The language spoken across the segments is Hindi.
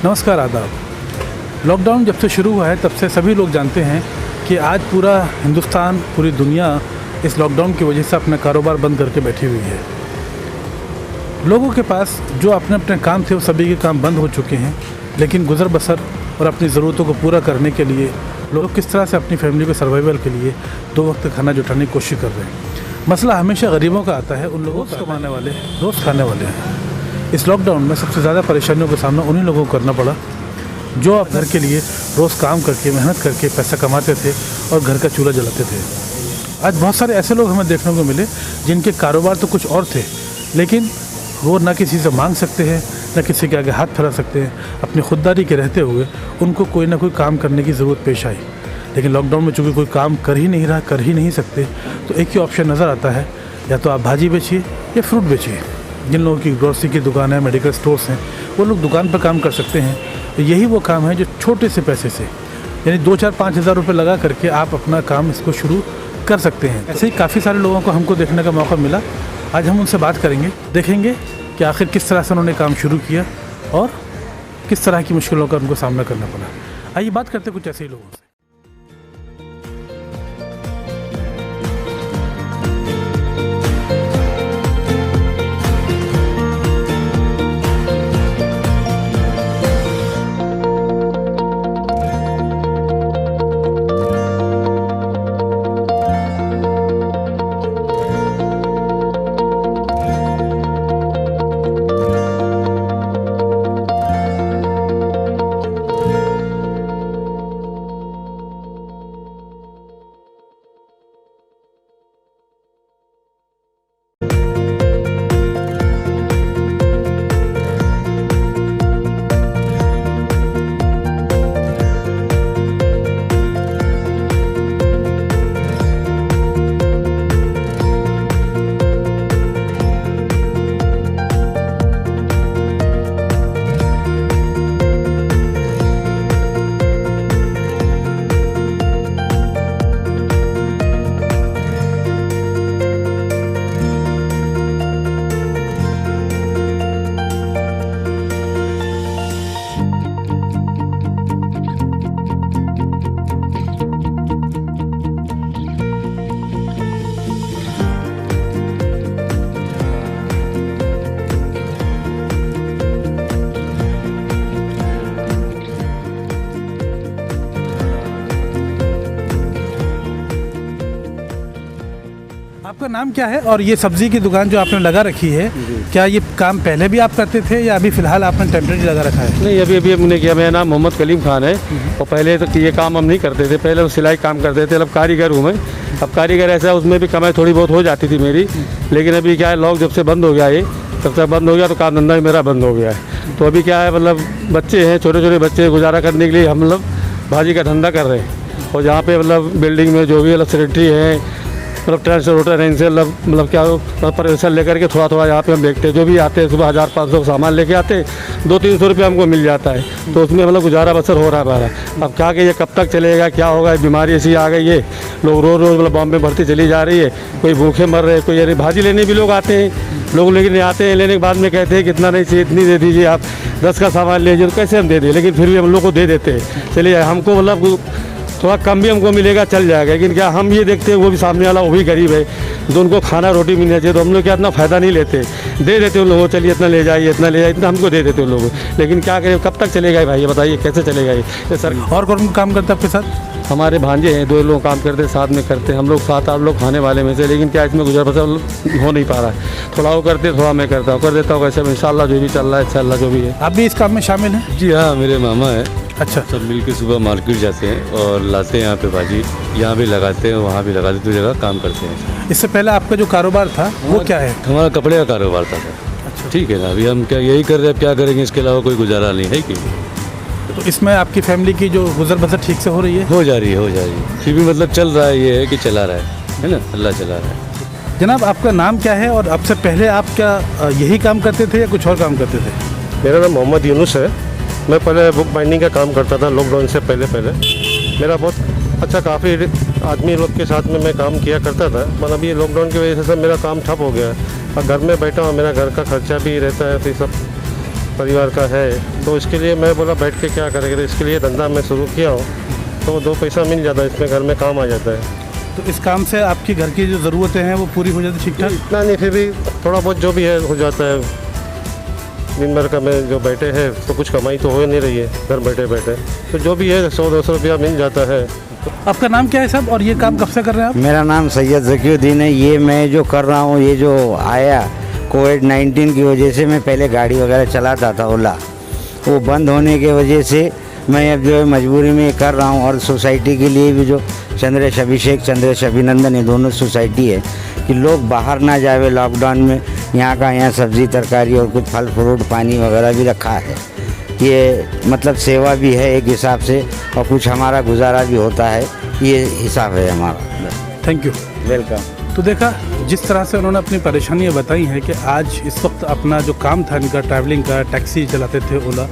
नमस्कार, आदाब। लॉकडाउन जब से शुरू हुआ है तब से सभी लोग जानते हैं कि आज पूरा हिंदुस्तान, पूरी दुनिया इस लॉकडाउन की वजह से अपना कारोबार बंद करके बैठी हुई है। लोगों के पास जो अपने अपने काम थे वो सभी के काम बंद हो चुके हैं, लेकिन गुज़र बसर और अपनी ज़रूरतों को पूरा करने के लिए लोग किस तरह से अपनी फैमिली को सर्वाइवल के लिए 2 वक्त खाना जुटाने की कोशिश कर रहे हैं। मसला हमेशा गरीबों का आता है, उन लोगों को कमाने वाले रोज़ खाने वाले हैं। इस लॉकडाउन में सबसे ज़्यादा परेशानियों का सामना उन्हीं लोगों को करना पड़ा जो घर के लिए रोज़ काम करके, मेहनत करके पैसा कमाते थे और घर का चूल्हा जलाते थे। आज बहुत सारे ऐसे लोग हमें देखने को मिले जिनके कारोबार तो कुछ और थे, लेकिन वो ना किसी से मांग सकते हैं, ना किसी के आगे हाथ फैला सकते हैं। अपनी खुददारी के रहते हुए उनको कोई ना कोई काम करने की ज़रूरत पेश आई। लेकिन लॉकडाउन में चूँकि कोई काम कर ही नहीं रहा, कर ही नहीं सकते, तो एक ही ऑप्शन नज़र आता है, या तो आप भाजी बेचिए या फ्रूट बेचिए। जिन लोगों की ग्रोसरी की दुकान है, मेडिकल स्टोर्स हैं, वो लोग दुकान पर काम कर सकते हैं। तो यही वो काम है जो छोटे से पैसे से, यानी 2-4-5 हज़ार रुपये लगा करके आप अपना काम इसको शुरू कर सकते हैं। ऐसे ही काफ़ी सारे लोगों को हमको देखने का मौका मिला। आज हम उनसे बात करेंगे, देखेंगे कि आखिर किस तरह से उन्होंने काम शुरू किया और किस तरह की मुश्किलों का उनको सामना करना पड़ा। आइए बात करते कुछ ऐसे ही लोगों से। आपका नाम क्या है और ये सब्जी की दुकान जो आपने लगा रखी है, क्या ये काम पहले भी आप करते थे या अभी फ़िलहाल आपने टेम्परेरी लगा रखा है? नहीं, अभी हमने किया। मेरा नाम मोहम्मद कलीम खान है और पहले तो ये काम हम नहीं करते थे। पहले सिलाई काम करते थे, अब कारीगर हूँ मैं। अब कारीगर ऐसा, उसमें भी कमाई थोड़ी बहुत हो जाती थी मेरी, लेकिन अभी क्या है, लॉक जब से बंद हो गया, ये तब तक बंद हो गया तो काम धंधा भी मेरा बंद हो गया है। तो अभी क्या है, मतलब बच्चे हैं, छोटे छोटे बच्चे, गुजारा करने के लिए हम लोग भाजी का धंधा कर रहे हैं। और जहाँ पे मतलब बिल्डिंग में जो भी मतलब सेक्रेटरी है, मतलब ट्रांसपोर्टर है, इनसे मतलब क्या परमिशन लेकर के थोड़ा थोड़ा यहाँ पे हम देखते हैं। जो भी आते हैं सुबह 1000-500 सामान लेके आते हैं, 200-300 रुपये हमको मिल जाता है। तो उसमें मतलब गुजारा बसर हो रहा है हमारा। अब क्या कि ये कब तक चलेगा, क्या होगा, बीमारी ऐसी आ गई है, लोग रोज़ रोज़ मतलब बॉम्बे भर्ती चली जा रही है, कोई भूखे मर रहे हैं, कोई। अरे भाजी लेने भी लोग आते हैं, लोग लेकिन आते हैं, लेने के बाद में कहते हैं कितना नहीं चाहिए, इतनी दे दीजिए, आप 10 का सामान लीजिए, तो कैसे हम दे दें। लेकिन फिर भी हम लोग को दे देते हैं। चलिए, हमको मतलब थोड़ा कम भी हमको मिलेगा, चल जाएगा। लेकिन क्या हम ये देखते हैं वो भी सामने वाला वो भी गरीब है, तो उनको खाना रोटी मिलना चाहिए। तो हम लोग क्या इतना फ़ायदा नहीं लेते, दे देते उन लोगों, चलिए इतना ले जाइए, इतना ले जाइए, इतना हमको दे देते उन लोगों। लेकिन क्या करें, कब तक चलेगा भाई, ये बताइए कैसे चलेगा ये सर। और कौन काम करता है आपके साथ? हमारे भांजे हैं, 2 लोग काम करते हैं, साथ में करते हैं हम लोग, 7-8 लोग खाने वाले में से। लेकिन क्या इसमें गुजर बसर हो नहीं पा रहा है। थोड़ा वो करते, थोड़ा मैं करता हूँ, कर देता हूँ वैसे। इंशाल्लाह जो भी चल रहा है, इंशाल्लाह जो भी है। आप भी इस काम में शामिल हैं? जी हाँ, मेरे मामा है। अच्छा। सब मिल के सुबह मार्केट जाते हैं और लाते हैं यहाँ पे भाजी, यहाँ भी लगाते हैं, वहाँ भी लगाते, 2 जगह काम करते हैं। इससे पहले आपका जो कारोबार था वो क्या है? हमारा कपड़े का कारोबार था सर। अच्छा। ठीक है ना, अभी हम क्या यही कर रहे हैं, क्या करेंगे, इसके अलावा कोई गुजारा नहीं है कि। तो इसमें आपकी फैमिली की जो गुजर बसर ठीक से हो रही है? हो जा रही है फिर भी मतलब चल रहा है, ये है कि चला रहा है ना, अल्लाह चला रहा है। जनाब, आपका नाम क्या है और अब से पहले आप क्या यही काम करते थे या कुछ और काम करते थे? मेरा नाम मोहम्मद यूनुस है। मैं पहले बुक बाइंडिंग का काम करता था लॉकडाउन से पहले। मेरा बहुत अच्छा काफ़ी आदमी लोग के साथ में मैं काम किया करता था, मतलब ये लॉकडाउन की वजह से मेरा काम ठप हो गया और घर में बैठा हूँ, मेरा घर का खर्चा भी रहता है, फिर सब परिवार का है, तो इसके लिए मैं बोला बैठ के क्या करेंगे, तो इसके लिए धंधा मैं शुरू किया हूँ, तो 2 पैसा मिल जाता है, इसमें घर में काम आ जाता है। तो इस काम से आपकी घर की जो ज़रूरतें हैं वो पूरी हो जाती ठीक ठाक? इतना नहीं, फिर भी थोड़ा बहुत जो भी है हो जाता है। दिन भर का मैं जो बैठे हैं तो कुछ कमाई तो हो नहीं रही है घर बैठे, तो जो भी है 100-200 रुपया मिल जाता है। आपका नाम क्या है साहब और ये काम कब से कर रहे हैं आप? मेरा नाम सैयद ज़कीउद्दीन है। ये मैं जो कर रहा हूँ, ये जो आया कोविड-19 की वजह से, मैं पहले गाड़ी वगैरह चलाता था ओला, वो बंद होने की वजह से मैं अब जो है मजबूरी में कर रहा हूँ। और सोसाइटी के लिए भी जो चंद्रेश अभिषेक, चंद्रेश अभिनंदन, ये दोनों सोसाइटी है कि लोग बाहर ना जावे लॉकडाउन में। यहाँ सब्ज़ी तरकारी और कुछ फल फ्रूट पानी वगैरह भी रखा है। ये मतलब सेवा भी है एक हिसाब से और कुछ हमारा गुजारा भी होता है, ये हिसाब है हमारा। Thank you, welcome. तो देखा जिस तरह से उन्होंने अपनी परेशानियां बताई हैं कि आज इस वक्त अपना जो काम था इनका ट्रैवलिंग का, टैक्सी चलाते थे ओला,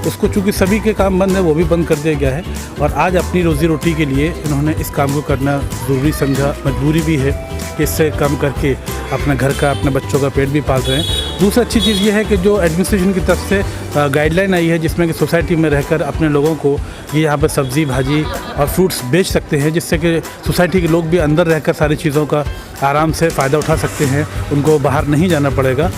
उसको चूँकि सभी के काम बंद है वो भी बंद कर दिया गया है और आज अपनी रोज़ी रोटी के लिए इन्होंने इस काम को करना ज़रूरी समझा, मजबूरी भी है कि इससे काम करके अपने घर का, अपने बच्चों का पेट भी पाल रहे हैं। दूसरी अच्छी चीज़ ये है कि जो एडमिनिस्ट्रेशन की तरफ से गाइडलाइन आई है जिसमें कि सोसाइटी में रहकर अपने लोगों को ये यहाँ पर सब्ज़ी भाजी और फ्रूट्स बेच सकते हैं, जिससे कि सोसाइटी के लोग भी अंदर रहकर सारी चीज़ों का आराम से फ़ायदा उठा सकते हैं, उनको बाहर नहीं जाना पड़ेगा।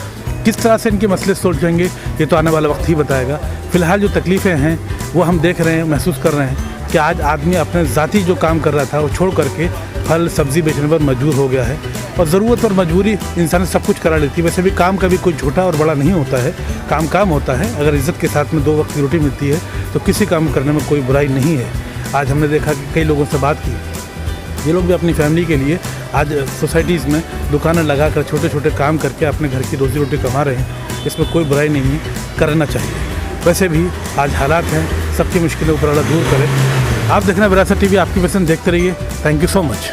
किस तरह से इनके मसले सुलझेंगे ये तो आने वाला वक्त ही बताएगा। फ़िलहाल जो तकलीफ़ें हैं वो हम देख रहे हैं, महसूस कर रहे हैं कि आज आदमी अपने ज़ाती जो काम कर रहा था वो छोड़ करके फल सब्ज़ी बेचने पर मजबूर हो गया है। और ज़रूरत और मजबूरी इंसान सब कुछ करा लेती है। वैसे भी काम कभी कोई छोटा और बड़ा नहीं होता है, काम होता है। अगर इज़्ज़त के साथ में 2 वक्त की रोटी मिलती है तो किसी काम करने में कोई बुराई नहीं है। आज हमने देखा कि कई लोगों से बात की, ये लोग भी अपनी फैमिली के लिए आज सोसाइटीज़ में दुकानें लगाकर छोटे छोटे काम करके अपने घर की रोज़ी रोटी कमा रहे हैं। इसमें कोई बुराई नहीं है, करना चाहिए। वैसे भी आज हालात हैं, सबकी मुश्किलें ऊपर वाला दूर करे। आप देखना विरासत टीवी, आपकी पसंद, देखते रहिए। Thank you so much.